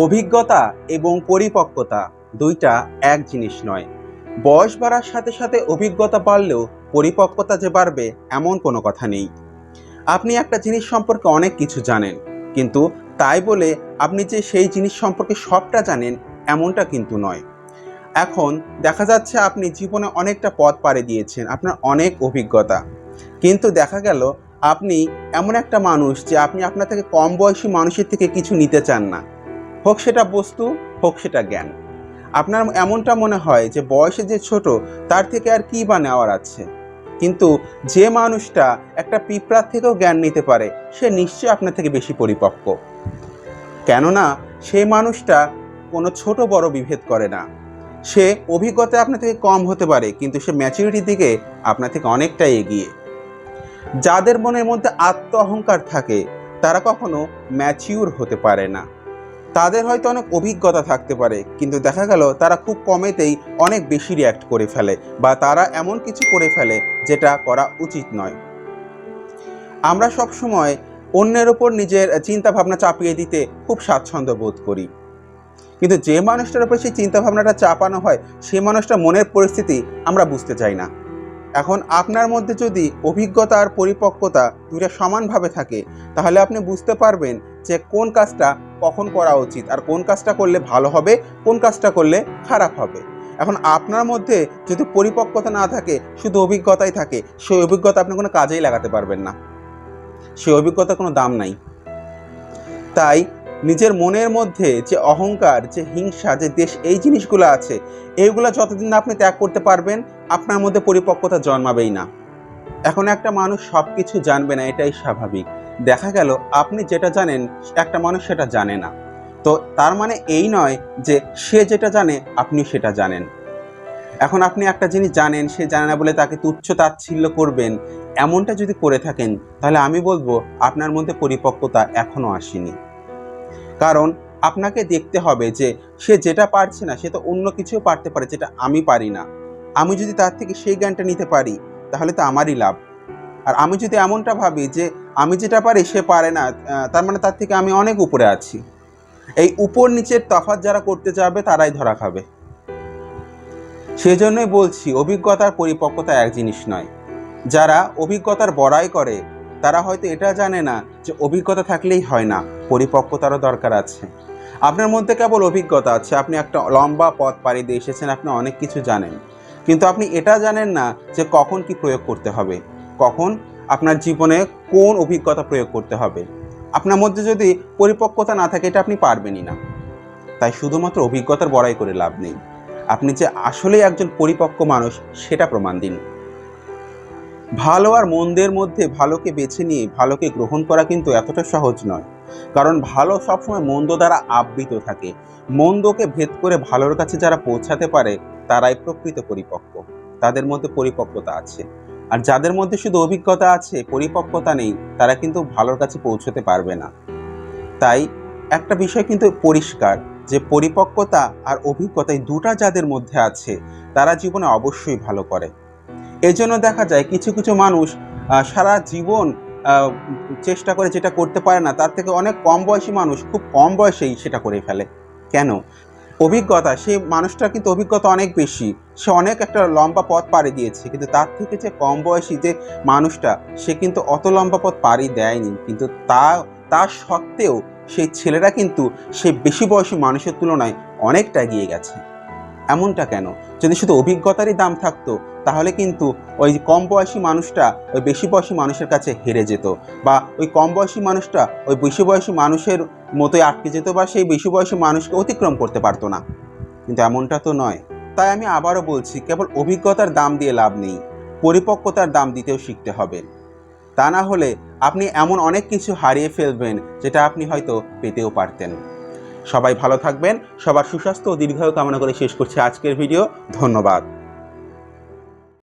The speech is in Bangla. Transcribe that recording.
অভিজ্ঞতা এবং পরিপক্কতা দুইটা এক জিনিস নয়। বয়স বাড়ার সাথে সাথে অভিজ্ঞতা বাড়লেও পরিপক্কতা যে বাড়বে এমন কোনো কথা নেই। আপনি একটা জিনিস সম্পর্কে অনেক কিছু জানেন, কিন্তু তাই বলে আপনি যে সেই জিনিস সম্পর্কে সবটা জানেন এমনটা কিন্তু নয়। এখন দেখা যাচ্ছে আপনি জীবনে অনেকটা পথ পাড়ি দিয়েছেন, আপনার অনেক অভিজ্ঞতা, কিন্তু দেখা গেল আপনি এমন একটা মানুষ যে আপনি আপনার থেকে কম বয়সী মানুষের থেকে কিছু নিতে চান না। হোক সেটা বস্তু, হোক সেটা জ্ঞান। আপনার এমনটা মনে হয় যে বয়সে যে ছোট তার থেকে আর কি বা নেওয়ার আছে। কিন্তু যে মানুষটা একটা পিঁপড়ার থেকেও জ্ঞান নিতে পারে সে নিশ্চয়ই আপনার থেকে বেশি পরিপক্ক। কেননা সেই মানুষটা কোনো ছোট বড় বিভেদ করে না। সে অভিজ্ঞতা আপনার থেকে কম হতে পারে, কিন্তু সে ম্যাচুরিটির দিকে আপনার থেকে অনেকটাই এগিয়ে। যাদের মনের মধ্যে আত্ম অহংকার থাকে তারা কখনো ম্যাচিউর হতে পারে না। তাদের হয়তো অনেক অভিজ্ঞতা থাকতে পারে, কিন্তু দেখা গেল তারা খুব কমেতেই অনেক বেশি রিয়্যাক্ট করে ফেলে, বা তারা এমন কিছু করে ফেলে যেটা করা উচিত নয়। আমরা সব সময় অন্যের ওপর নিজের চিন্তা ভাবনা চাপিয়ে দিতে খুব স্বাচ্ছন্দ্য বোধ করি, কিন্তু যে মানুষটার উপর সেই চিন্তা ভাবনাটা চাপানো হয় সেই মানুষটার মনের পরিস্থিতি আমরা বুঝতে চাই না। এখন আপনার মধ্যে যদি অভিজ্ঞতা আর পরিপক্কতা দুইটা সমানভাবে থাকে, তাহলে আপনি বুঝতে পারবেন যে কোন কাজটা কখন করা উচিত, আর কোন কাজটা করলে ভালো হবে, কোন কাজটা করলে খারাপ হবে। এখন আপনার মধ্যে যদি পরিপক্কতা না থাকে, শুধু অভিজ্ঞতাই থাকে, সেই অভিজ্ঞতা আপনি কোনো কাজেই লাগাতে পারবেন না, সেই অভিজ্ঞতার কোনো দাম নাই। তাই নিজের মনের মধ্যে যে অহংকার, যে হিংসা, যে দেশ, এই জিনিসগুলো আছে, এইগুলো যতদিন না আপনি ত্যাগ করতে পারবেন আপনার মধ্যে পরিপক্কতা জন্মাবেই না। এখন একটা মানুষ সব কিছু জানবে না, এটাই স্বাভাবিক। দেখা গেল আপনি যেটা জানেন একটা মানুষ সেটা জানে না, তো তার মানে এই নয় যে সে যেটা জানে আপনি সেটা জানেন। এখন আপনি একটা জিনিস জানেন, সে জানে না বলে তাকে তুচ্ছ তাচ্ছিল্য করবেন, এমনটা যদি করে থাকেন তাহলে আমি বলবো আপনার মধ্যে পরিপক্কতা এখনো আসেনি। কারণ আপনাকে দেখতে হবে যে সে যেটা পারছে না সে তো অন্য কিছুও পারতে পারে যেটা আমি পারি না। আমি যদি তার থেকে সেই জ্ঞানটা নিতে পারি তাহলে তো আমারই লাভ। আর আমি যদি এমনটা ভাবি যে আমি যেটা পারি সে পারে না, তার মানে তার থেকে আমি অনেক উপরে আছি, এই উপর নিচের তফাৎ যারা করতে যাবে তারাই ধরা খাবে। সেজন্যই বলছি অভিজ্ঞতার পরিপক্কতা এক জিনিস নয়। যারা অভিজ্ঞতার বড়াই করে তারা হয়তো এটা জানে না যে অভিজ্ঞতা থাকলেই হয় না, পরিপক্কতারও দরকার আছে। আপনার মধ্যে কেবল অভিজ্ঞতা আছে, আপনি একটা লম্বা পথ পাড়ি দিয়ে এসেছেন, আপনি অনেক কিছু জানেন, কিন্তু আপনি এটা জানেন না যে কখন কি প্রয়োগ করতে হবে, কখন আপনার জীবনে কোন অভিজ্ঞতা প্রয়োগ করতে হবে। আপনার মধ্যে যদি পরিপক্কতা না থাকে এটা আপনি পারবেনই না। তাই শুধুমাত্র অভিজ্ঞতার বড়াই করে লাভ নেই। আপনি যে আসলেই একজন পরিপক্ক মানুষ সেটা প্রমাণ দিন। ভালো আর মন্দের মধ্যে ভালোকে বেছে নিয়ে ভালোকে গ্রহণ করা কিন্তু এতটা সহজ নয়, কারণ ভালো সবসময় মন্দ দ্বারা আবৃত থাকে। মন্দকে ভেদ করে ভালোর কাছে যারা পৌঁছাতে পারে তারাই প্রকৃত পরিপক্ক, তাদের মধ্যে পরিপক্কতা আছে। আর যাদের মধ্যে শুধু অভিজ্ঞতা আছে, পরিপক্কতা নেই, তারা কিন্তু ভালোর কাছে পৌঁছতে পারবে না। তাই একটা বিষয় কিন্তু পরিষ্কার যে পরিপক্কতা আর অভিজ্ঞতা এই দুটা যাদের মধ্যে আছে তারা জীবনে অবশ্যই ভালো করে। এজন্য দেখা যায় কিছু কিছু মানুষ সারা জীবন চেষ্টা করে যেটা করতে পারে না, তার থেকে অনেক কম বয়সী মানুষ খুব কম বয়সেই সেটা করে ফেলে। কেন? অভিজ্ঞতা, সেই মানুষটার কিন্তু অভিজ্ঞতা অনেক বেশি, সে অনেক একটা লম্বা পথ পাড়ি দিয়েছে, কিন্তু তার থেকে যে কম বয়সী যে মানুষটা সে কিন্তু অত লম্বা পথ পাড়ি দেয়নি, কিন্তু তার সত্ত্বেও সেই ছেলেরা কিন্তু সে বেশি বয়সী মানুষের তুলনায় অনেকটা এগিয়ে গেছে। এমনটা কেন? যদি শুধু অভিজ্ঞতারই দাম থাকতো তাহলে কিন্তু ওই কম বয়সী মানুষটা ওই বেশি বয়সী মানুষের কাছে হেরে যেত, বা ওই কম বয়সী মানুষটা ওই বেশি বয়সী মানুষের মতোই আটকে যেত, বা সেই বেশি বয়সী মানুষকে অতিক্রম করতে পারতো না। কিন্তু এমনটা তো নয়। তাই আমি আবারও বলছি, কেবল অভিজ্ঞতার দাম দিয়ে লাভ নেই, পরিপক্কতার দাম দিতেও শিখতে হবে। তা না হলে আপনি এমন অনেক কিছু হারিয়ে ফেলবেন যেটা আপনি হয়তো পেতেও পারতেন। সবাই ভালো থাকবেন, সবার সুস্বাস্থ্য ও দীর্ঘায়ু কামনা করে শেষ করছি আজকের ভিডিও। ধন্যবাদ।